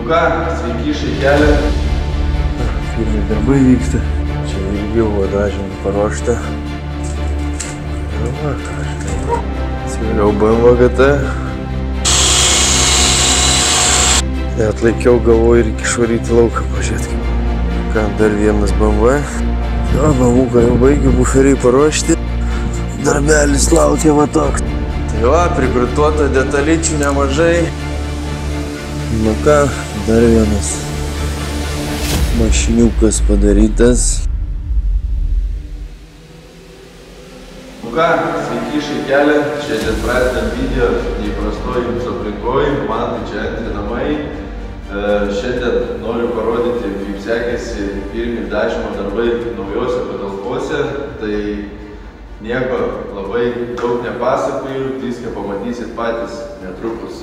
Nu ką, sveiki šaikelė. Pirmi darbai vyksta. Čia irgi buvo dažymai paruošta. Nu va, ką žinai. Svėliau BMW GT. Neatlaikiau, galvoju, reikia išvaryti lauką, pažiūrėti. Ką, dar vienas BMW. Jo, BMW jau baigiu, buferiai paruošti. Darbelis laukia va toks. Tai va, prigrituota detalyčių nemažai. Nu ką, dar vienas mašiniukas padarytas. Nu ką, sveiki šaikelė. Šiandien pradedam video neįprastoj jums aplinkoj. Man tai čia antri namai. Šiandien noriu parodyti, kaip sekėsi pirmi dažymo darbai naujose patalpose. Tai nieko labai daug nepasakoju, viską pamatysit patys netrukus.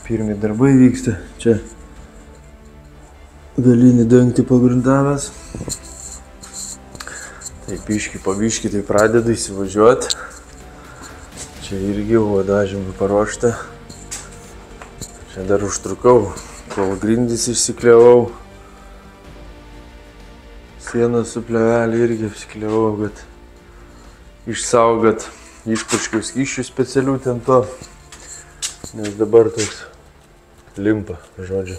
Pirmi darbai vyksta. Čia galinį dangtį pagrindavęs. Taip biškį po biškį tai pradedu įsivažiuoti. Čia irgi buvo dažymai paruošta. Čia dar užtrukau, kol grindys išsikliavau. Sieną su plevelį irgi apsikliavau, kad išsaugot. Išpurškiau skysčių specialių ten to. Nes dabar toks limpa, žodžiu.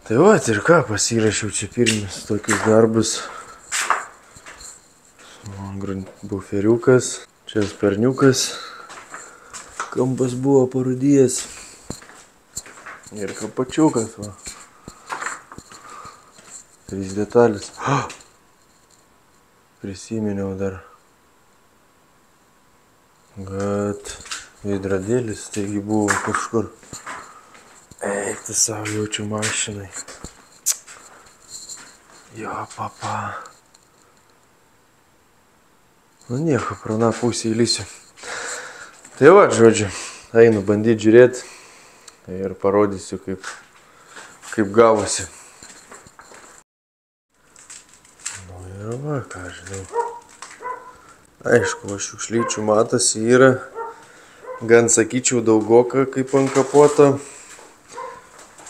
Tai va, ir ką, pasirašiau čia pirmis tokius darbus. Buferiukas, čia sparniukas. Kampas buvo parūdijęs. Ir kapačiukas, va. 3 detalės. Prisiminiau dar. Kad veidrodėlis, taigi buvo kažkur. Eik, tu savo jaučiu mašinai. Jo, papa. Nu nieko, pro aną pusę įlysiu. Tai va, žodžiu, einu bandyti žiūrėti. Ir parodysiu, kaip gavosi. Nu ir va, ką žinau. Aišku, šiukšlyčių matosi yra. Gan sakyčiau daugoka kaip ant kapoto.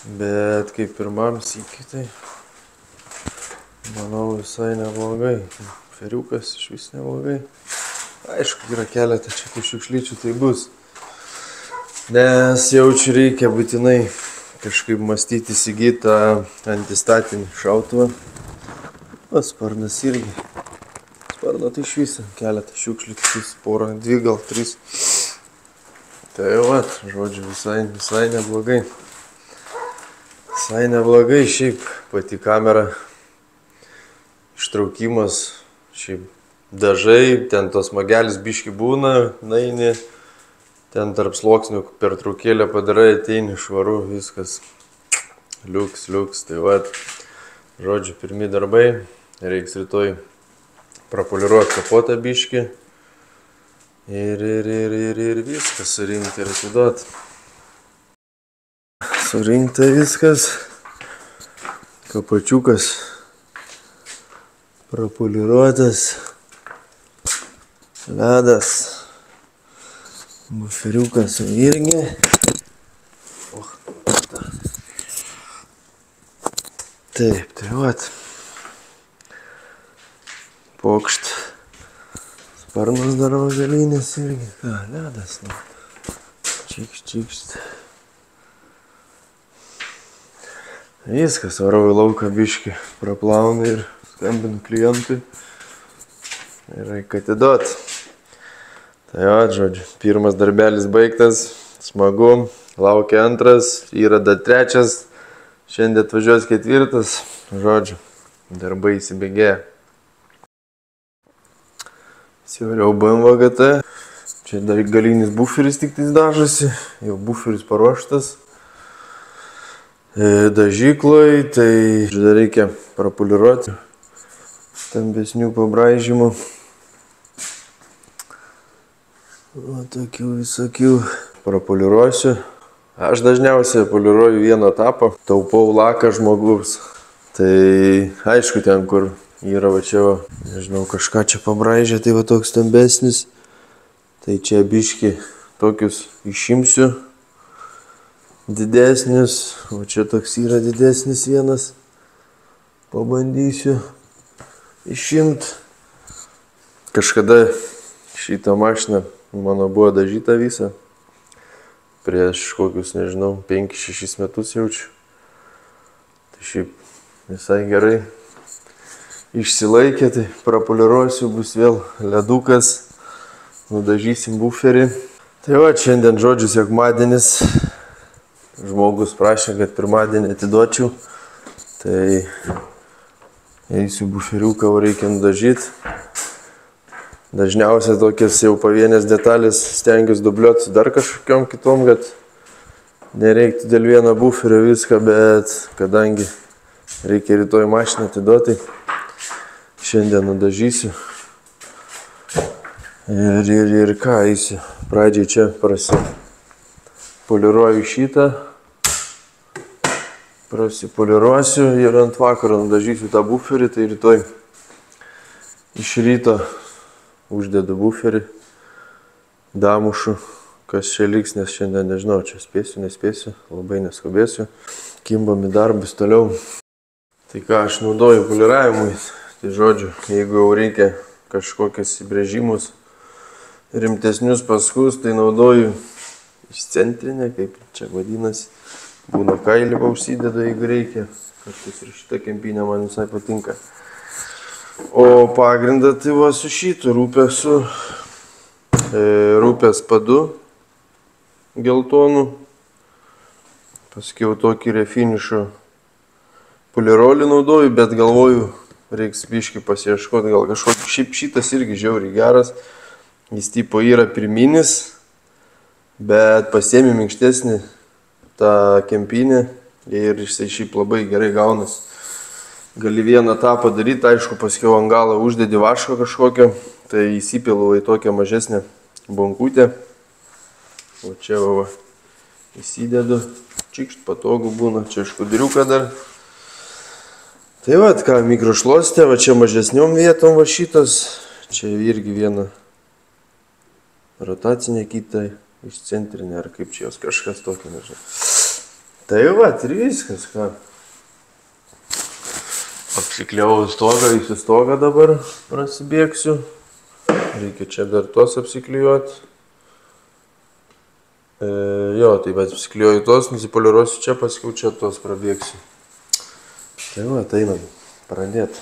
Bet kaip pirmam sykį, tai manau visai neblogai. Feriukas iš vis neblogai. Aišku, yra keletą čia tų šiukšlyčių, tai bus. Nes jaučiu reikia būtinai kažkaip mąstyti įsigyti tą antistatinį šautuvą. O sparnas irgi. Sparno tai iš viso keletą šiukšlių, porą, 2 gal 3. Tai va, žodžiu, visai neblogai. Visai neblogai, šiaip pati kamera, ištraukimas, šiaip dažai, ten tos smagelis biški būna, naini, ten tarp sluoksnių pertraukėlę padarai, ateini švaru, viskas liuks, tai va, žodžiu, pirmi darbai, reiks rytoj prapoliruoti kapotą biški ir viskas surinkti ir atiduoti. Surinkta viskas, kapačiukas prapoliruotas, ledas, buferiukas irgi. Taip, tai vat. Pokšt. Sparnas dar galinis irgi. Ką, ledas, nu. Čikšt. Viskas, varau į lauką biškį, praplaunu ir skambinu klientui. Ir reikia atiduot. Tai va, žodžiu, pirmas darbelis baigtas, smagu, laukia antras, yra dar 3, šiandien atvažiuos 4, žodžiu, darbai įsibėgėja. Įsivariau BMW GT, čia dar galinis buferis tik tais dažosi, jau buferis paruoštas. Dažykloj, tai dar reikia prapoliruoti stambesnių pabraižymų. O tokių visokių prapoliruosiu. Aš dažniausiai poliruoju vieną etapą, taupau laką žmogus. Tai aišku, ten kur yra va čia, nežinau, kažką čia pabraižė, tai va toks stambesnis. Tai čia biški tokius išimsiu. didesnis, o čia toks yra didesnis vienas. Pabandysiu išimti. Kažkada šitą mašiną mano buvo dažyta visą. Prieš kokius, nežinau, 5-6 metus jaučiu. Tai šiaip visai gerai išsilaikė, tai prapoliruosiu, bus vėl ledukas, nudažysim buferį. Tai va, šiandien žodžiu sekmadienis, žmogus prašė, kad pirmadienį atiduočiau, tai eisiu buferiuką, reikia nudažyti. Dažniausiai tokias jau pavienės detalės stengiuosi dubliuoti su dar kažkokiom kitom, kad nereiktų dėl vieno buferio viską, bet kadangi reikia rytoj mašiną atiduoti, šiandien nudažysiu. Ir ką eisiu. Pradžiai čia prasipoliruoju šitą. Prasipoliruosiu ir ant vakaro nudažysiu tą buferį, tai rytoj iš ryto uždedu buferį, damušu, kas čia liks, nes šiandien nežinau, čia spėsiu, nespėsiu, labai neskubėsiu. Kimbam į darbus toliau. Tai ką aš naudoju poliravimui, tai žodžiu, jeigu jau reikia kažkokias įbrėžimus rimtesnius paskus, tai naudoju išcentrinę, kaip čia vadinasi. Būna kailį užsideda, jeigu reikia. Kartais ir šitą kempinę man visai patinka. O pagrindą tai va su šitu rūpės padu geltonų. Paskiau tokį refinišo polirolį naudoju, bet galvoju, reiks biškį pasieškoti, gal kažkokį. Šiaip šitas irgi žiauriai geras. Jis tipo yra pirminis, bet pasiemi minkštesnį tą kempinę ir jisai šiaip labai gerai gaunas. Gali vieną tą padaryti, aišku, paskiau ant galą uždedi vaško kažkokią, tai įsipilu į tokią mažesnę bonkutę. O čia va, įsidedu, čikšt, patogu būna, čia škudriuką dar. Tai va, ką, mikrošluostė, va čia mažesniom vietom va šitas, čia irgi viena rotacinė kita, išcentrinė, ar kaip čia jos kažkas tokio, nežinau. Tai va, ir viskas, ką. Apsikliavau stogą, į stogą dabar prasibėgsiu. Reikia čia dar tos apsiklijuoti. Jo, tai bet apsiklijuoju tos, nusipoliruosiu čia, paskiau čia tos prabėgsiu. Tai va, einam pradėti.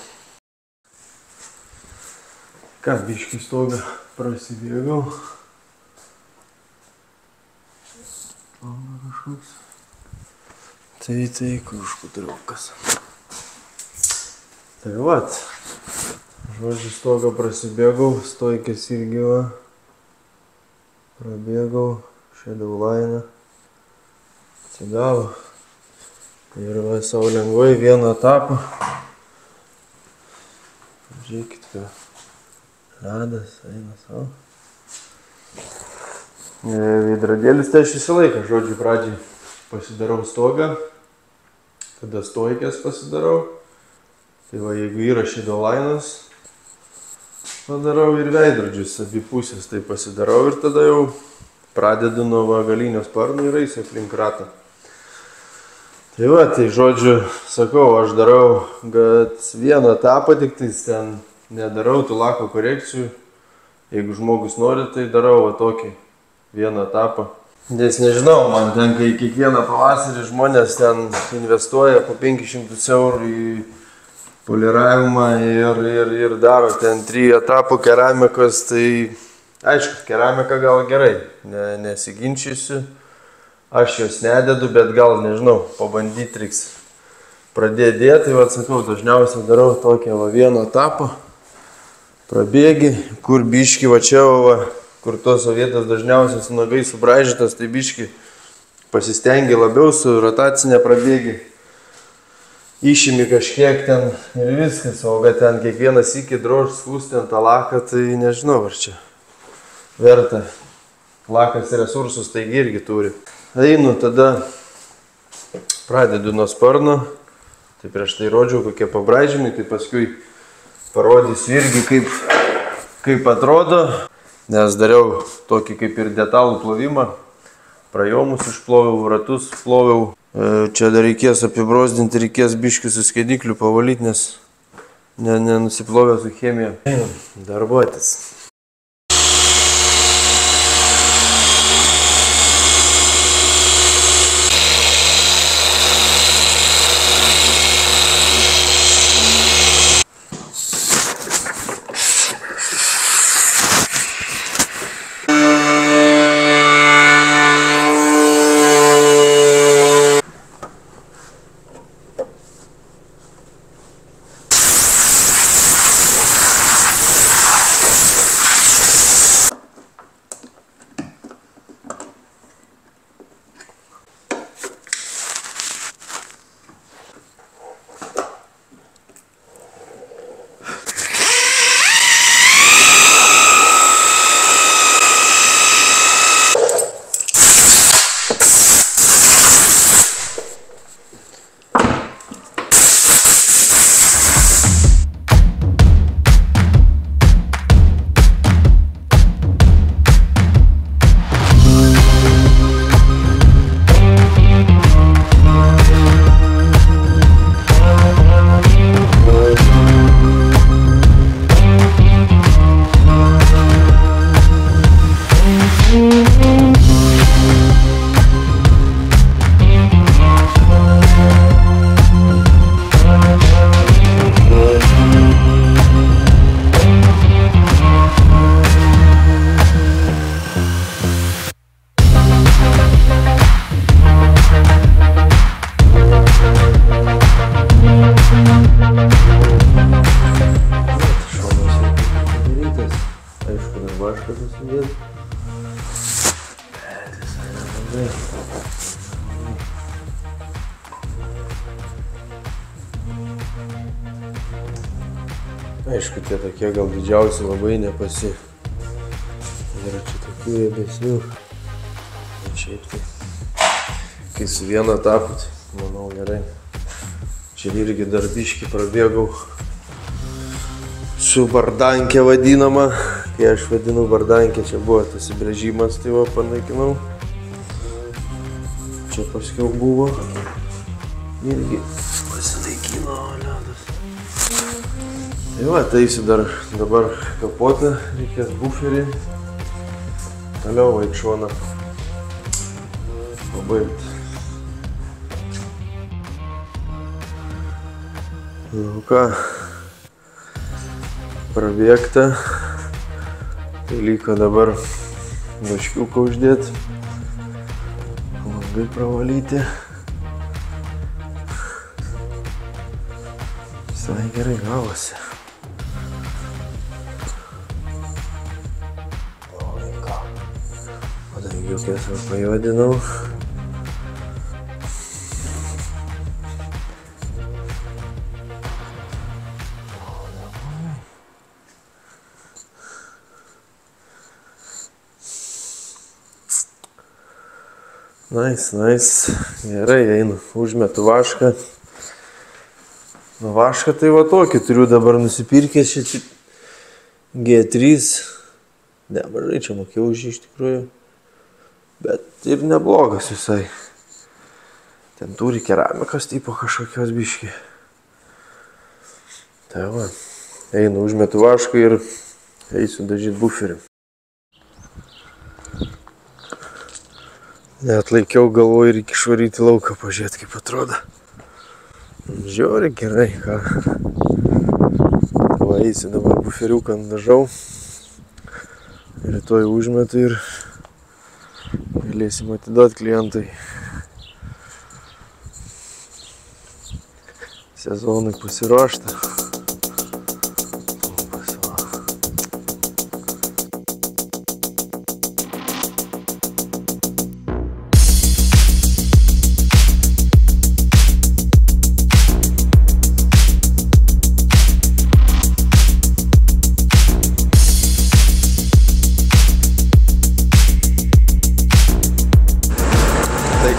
Ką, biškį stogą prasibėgau. Kažkoks. Tai, kur škutriukas. Tai vat, žodžiu, stogą prasibėgau, stojkės irgi va, prabėgau, šėdau lainą, atsigavo ir va, savo lengvai vieną etapą. Žiūrėkit, ką ledas eina savo. Veidrodėlis tai aš visą laiką, žodžiu, pradžiai pasidarau stogą, tada stojkės pasidarau. Tai va, jeigu yra šėdo lainas, padarau ir veidrodžius, abi pusės tai pasidarau ir tada jau pradedu nuo va, galinio sparno ir eisiu aplink ratą. Tai va, tai žodžiu, sakau, aš darau, kad vieną etapą tik tais ten nedarau tų lako korekcijų. Jeigu žmogus nori, tai darau va tokį vieną etapą. Nes nežinau, man tenka į kiekvieną pavasarį žmonės ten investuoja po 500 eurų į poliravimą ir daro ten 3 etapų keramikos, tai aišku, keramika gal gerai, nesiginčysiu, aš jos nededu, bet gal, nežinau, pabandyti reiks pradėti dėti, tai va, sakau, dažniausiai darau tokią va vieną etapą, prabėgi, kur biški va čia va, kur tos vietos dažniausiai su nagai subraižytas, tai biški pasistengi labiau su rotacinė prabėgi. Išimi kažkiek ten ir viskas, o kad ten kiekvienas iki drož skūsti ant tą laką, tai nežinau, ar čia verta. Lakas resursus taigi irgi turi. Einu, tada pradedu nuo sparno, tai prieš tai rodžiau kokie pabraižymai, tai paskui parodysiu irgi kaip atrodo, nes dariau tokį kaip ir detalų plovimą. prajomus išploviau, ratus ploviau. Čia dar reikės apibrozdinti, reikės biškį su skėdikliu pavalyti, nes nenusiplovė su chemija. Darbuotis. Aišku, tie tokie gal didžiausi labai nepasi. Yra čia tokių jėbesnių. Bet šiaip tai, kai su vienu etapu, tai manau gerai. Čia irgi dar biškį prabėgau su bardankė vadinama. Kai aš vadinu bardankė, čia buvo tas įbrėžimas, tai va panaikinau. Čia paskiau buvo. Irgi pasinaikino ledas. Tai va, taisiu dar dabar kapotą, reikės buferį. Toliau vaikšoną pabaigti. Nu ką, prabėgta. Tai liko dabar vaškiuką uždėti, langai pravalyti. Visai gerai gavosi. Padangiukės va pajodinau. Nice. Gerai, einu, užmetu vašką. Nu, vašką tai va tokį turiu dabar nusipirkęs šitį G3. Nemažai čia mokėjau už jį iš tikrųjų. Bet ir neblogas visai. Ten turi keramikos tipo kažkokios biškį. Tai va, einu, užmetu vašką ir eisiu dažyti buferį. Net laikiau galvoju ir iki švaryti lauką pažiūrėti, kaip atrodo. Žiauriai gerai, ką. Va, eisiu dabar buferiuką dažau. Rytoj užmetu ir galėsim atiduoti klientui. Sezonui pasiruošta.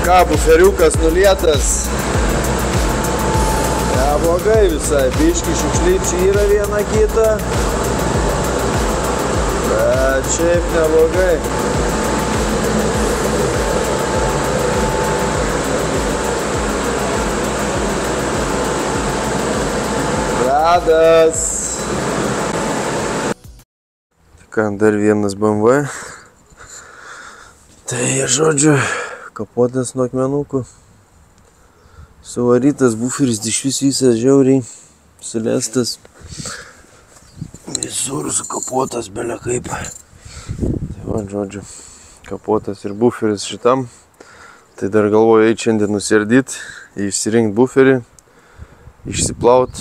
Ką, buferiukas nulietas. Neblogai visai, biškį šiukšlyčių yra viena kita. Bet šiaip neblogai. Tadas. Ką, dar vienas BMW. Tai, žodžiu, kapotas nuo akmenukų. Suvarytas buferis iš visas žiauriai. Sulestas. Visur sukapotas belia kaip. Tai va, žodžiu, kapotas ir buferis šitam. Tai dar galvoju eiti šiandien nusiardyti, išsirinkti buferį, išsiplaut,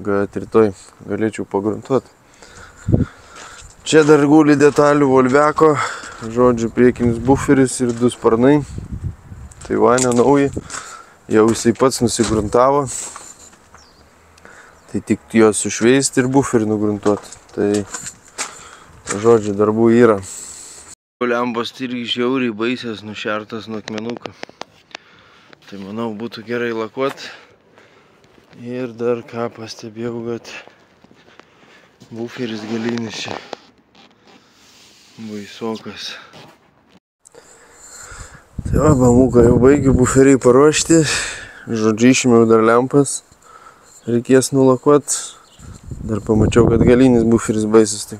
kad rytoj galėčiau pagruntuoti. Čia dar guli detalių Volveko, žodžiu, priekinis buferis ir 2 sparnai. Taivane nauji, jau jisai pats nusigruntavo. Tai tik juos sušveisti ir buferį nugruntuoti. Tai, žodžiu, darbų yra. Lempos irgi žiauriai baisės nušertas nuo akmenukų. Tai manau būtų gerai lakuot. Ir dar ką pastebėjau, kad buferis galinis čia baisokas. Tai va, bamuką jau baigiu buferiai paruošti. Žodžiu, išėmiau dar lempas. Reikės nulakuot. Dar pamačiau, kad galinis buferis baisus. Tai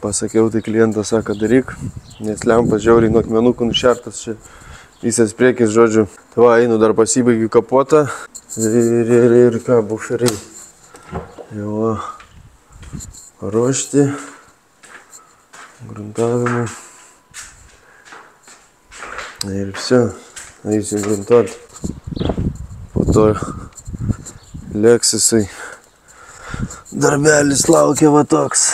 pasakiau, tai klientas sako, daryk, nes lempas žiauriai nuo akmenukų nušertas čia visas priekis, žodžiu. Tai va, einu dar pasibaigiu kapotą ir ką, buferiai jau paruošti gruntavimui. Ir visi, eisiu gruntuoti. Po to lėks jisai. Darbelis laukia va toks.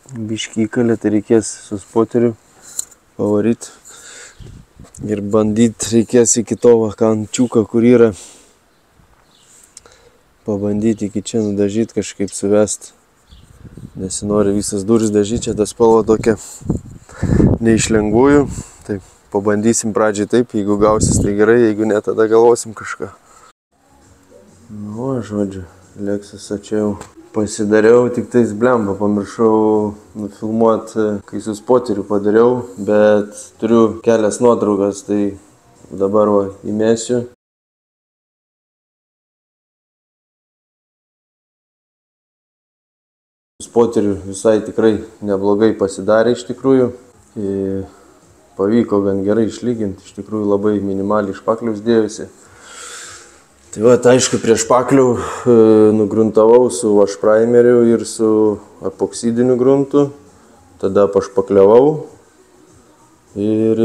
Biškį įkalė, tai reikės su spoteriu pavaryti ir bandyti reikės iki to kančiuką, kur yra, pabandyti iki čia nudažyti, kažkaip suvesti. Nesinori visas duris dažyti, čia ta spalva tokia ne iš lengvųjų, tai pabandysim pradžiai taip, jeigu gausis tai gerai, jeigu ne, tada galvosim kažką. Nu, žodžiu, Lexusą čia jau pasidariau, tik tais blemba, pamiršau nufilmuoti, kai su spoteriu padariau, bet turiu kelias nuotraukas, tai dabar va įmesiu. Spoteriu visai tikrai neblogai pasidarė iš tikrųjų. Pavyko gan gerai išlyginti, iš tikrųjų labai minimaliai špakliaus dėjosi. Tai va, aišku, prieš špaklių nugruntavau su vašpraimeriu ir su epoksidiniu gruntu. Tada pašpakliavau ir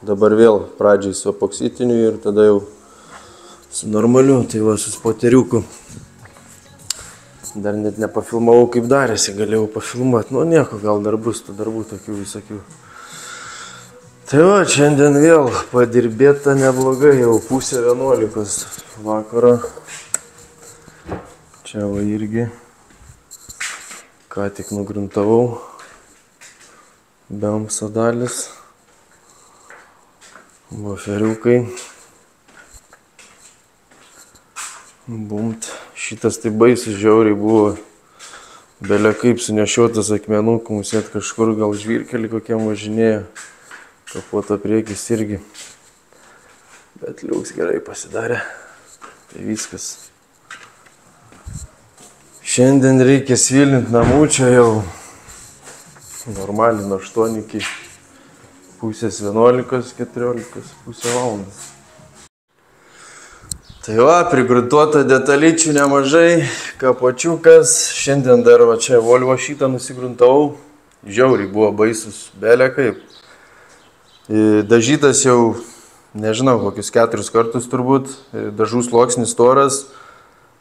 dabar vėl pradžiai su epoksidiniu ir tada jau su normaliu, tai va su spoteriuku. Dar net nepafilmavau, kaip darėsi, galėjau pafilmuoti. Nu nieko, gal dar bus tų darbų tokių visokių. Tai va, šiandien vėl padirbėta neblogai, jau 10:30 vakaro. Čia va irgi ką tik nugruntavau bemso dalis, buferiukai. Bumt, šitas tai baisus žiauriai buvo, belia kaip sunešiotas akmenukų, musėt kažkur gal žvyrkelį kokiam važinėjo. Kapoto priekis irgi, bet liuks gerai pasidarė, tai viskas. Šiandien reikia svilinti namų, čia jau normaliai nuo 8 iki 10:30, 14, pusę valandos. Tai va, prigruntuota detalyčių nemažai, kapočiukas, šiandien dar va čia Volvo šitą nusigruntavau, žiauriai buvo baisus, belia kaip. Dažytas jau, nežinau, kokius 4 kartus turbūt, dažų sluoksnis storas,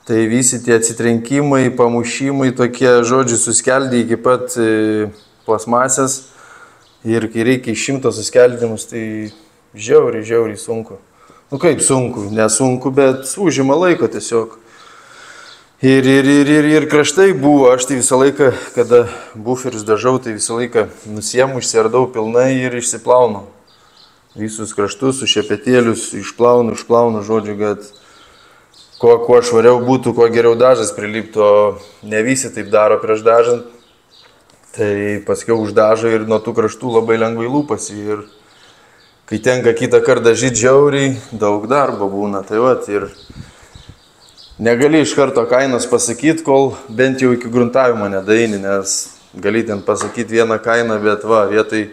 tai visi tie atsitrenkimai, pamušimai, tokie, žodžiu, suskeldė iki pat plasmasės ir kai reikia iš 100 suskeldimus, tai žiauriai sunku. Nu kaip sunku, nesunku, bet užima laiko tiesiog. Ir kraštai buvo, aš tai visą laiką, kada buferius dažau, tai visą laiką nusiemu, išsiardau pilnai ir išsiplaunu. Visus kraštus su šepetėlius išplaunu, žodžiu, kad kuo švariau būtų, kuo geriau dažas priliptų, o ne visi taip daro prieš dažant. Tai paskiau uždažo ir nuo tų kraštų labai lengvai lūpasi. Ir kai tenka kitą kartą dažyti žiauriai, daug darbo būna. Tai vat, ir negali iš karto kainos pasakyti, kol bent jau iki gruntavimo nedaini, nes gali ten pasakyti vieną kainą, bet va, vietoj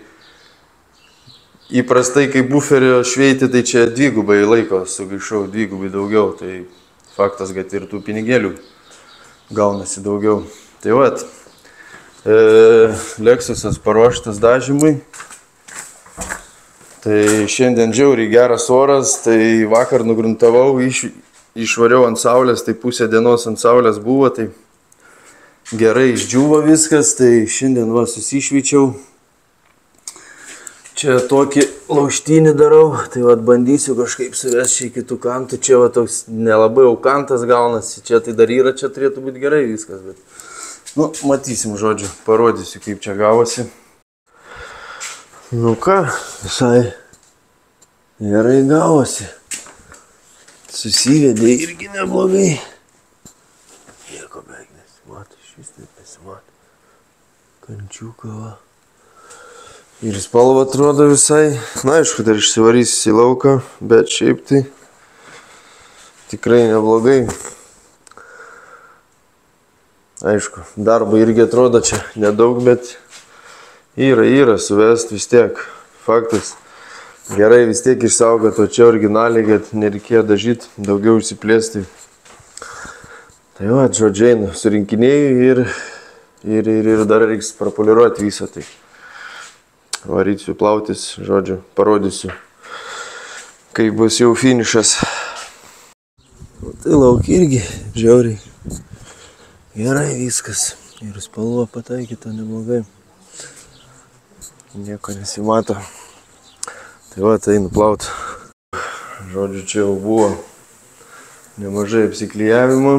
įprastai, kai buferio šveiti, tai čia dvigubai laiko sugaišau, dvigubai daugiau, tai faktas, kad ir tų pinigėlių gaunasi daugiau. Tai vat, Lexusas paruoštas dažymui. Tai šiandien žiauriai geras oras, tai vakar nugruntavau, išvariau ant saulės, tai pusę dienos ant saulės buvo, tai gerai išdžiūvo viskas, tai šiandien va susišvyčiau. Čia tokį laužtinį darau, tai va bandysiu kažkaip suvesti čia iki tų kantų, čia va toks nelabai jau kantas gaunasi, čia tai dar yra, čia turėtų būti gerai viskas, bet nu, matysim, žodžiu, parodysiu, kaip čia gavosi. Nu ką, visai gerai gavosi. Susivedė irgi neblogai. Nieko beveik nesimato, iš vis net nesimato. Kančiuką va. Ir spalva atrodo visai. Na, aišku, dar išsivarysis į lauką, bet šiaip tai tikrai neblogai. Aišku, darbo irgi atrodo čia nedaug, bet yra, suvest vis tiek. Faktas. Gerai vis tiek išsaugot, o čia originaliai, kad nereikėjo dažyti, daugiau išsiplėsti. Tai va, žodžiai, surinkinėjau ir dar reiks prapoliruoti visą tai. Varysiu plautis, žodžiu, parodysiu, kai bus jau finišas. Tai lauk irgi žiauriai. Gerai viskas. Ir spalva pataikyta neblogai. Nieko nesimato. Tai va, tai einu plaut. Žodžiu, čia jau buvo nemažai apsiklijavimo.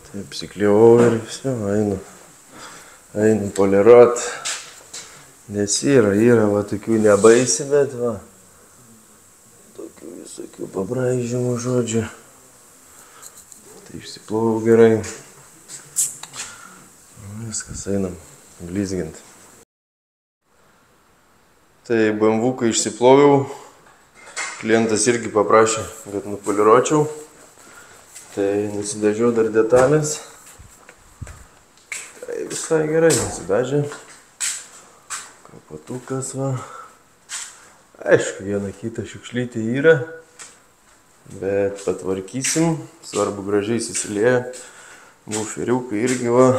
Tai apsiklijavau ir visą, einu poliruot. Nes yra, va, tokių nebaisi, bet va, tokių visokių pabraižymų, žodžiu. Tai išsiplovau gerai. Viskas, einam blizginti. Tai BMW-ką išsiploviau, klientas irgi paprašė, kad nupoliruočiau. Tai nusidažiau dar detalės. Tai visai gerai nusidažė. Kapatukas va. Aišku, vieną kitą šiukšlytį yra, bet patvarkysim. Svarbu gražiai susilieja. Buferiukai irgi va.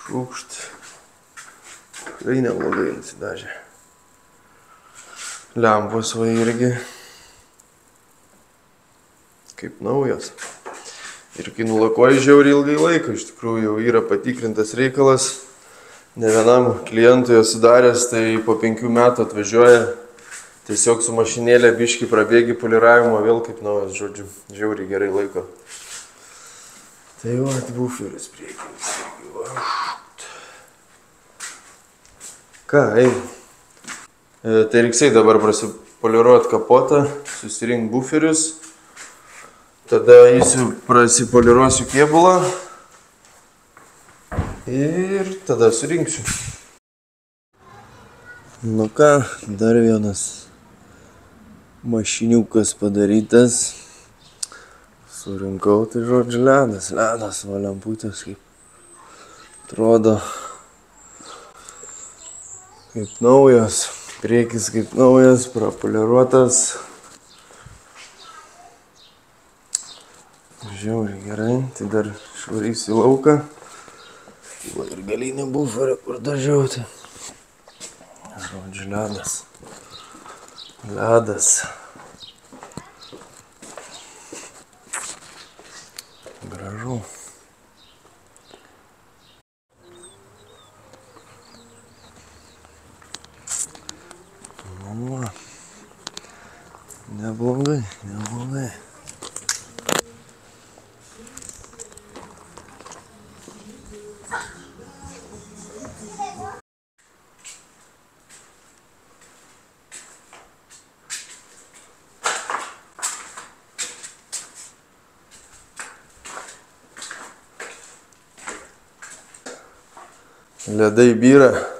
Šukšt. Tikrai neblogai nusidažė. Lempos va irgi kaip naujos. Ir kai nulakoji žiauriai ilgai laiko, iš tikrųjų jau yra patikrintas reikalas. Ne vienam klientui esu daręs, tai po 5 metų atvažiuoja, tiesiog su mašinėlė biškį prabėgi poliravimo vėl kaip naujas, žodžiu, žiauriai gerai laiko. Tai va, buferis priekinis. Ką, einu. Tai reiksai dabar prasipoliruoti kapotą, susirink buferius, tada prasipoliruosiu kėbulą ir tada surinksiu. Nu ką, dar vienas mašiniukas padarytas. Surinkau, tai žodžiu ledas, va lemputės kaip atrodo kaip naujas. Priekis kaip naujas, prapoliruotas. Žiauriai gerai, tai dar švarysiu į lauką. Va ir galinį buferį, kur dažiauti. Žodžiu, ledas. Ledas. Gražu. Va. Neblogai. Ledai byra.